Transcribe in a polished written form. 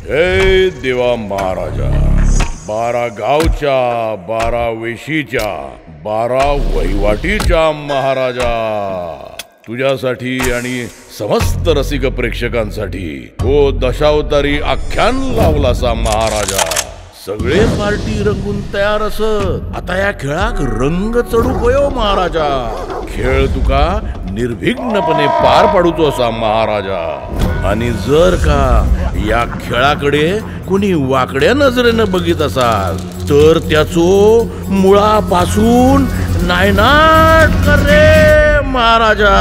हे देवा महाराजा, 12 गावच्या, 12 वेशीच्या, 12 वहिवाटीच्या महाराजा, तुझ्यासाठी आणि समस्त रसिक प्रेक्षकांसाठी हो दशावतारी आख्यान लावलासा महाराजा. सगळे पार्टी रंगून तयार असत. आता या खेळाक रंग चढू पयो महाराजा. खेळ तुका निर्विघ्नपणे पार पाडूचो असा महाराजा. आणि जर का या खेळाकडे कोणी वाकड्या नजरेनं बघित असाल तर त्याचो मुळापासून नायनाट कर रे महाराजा.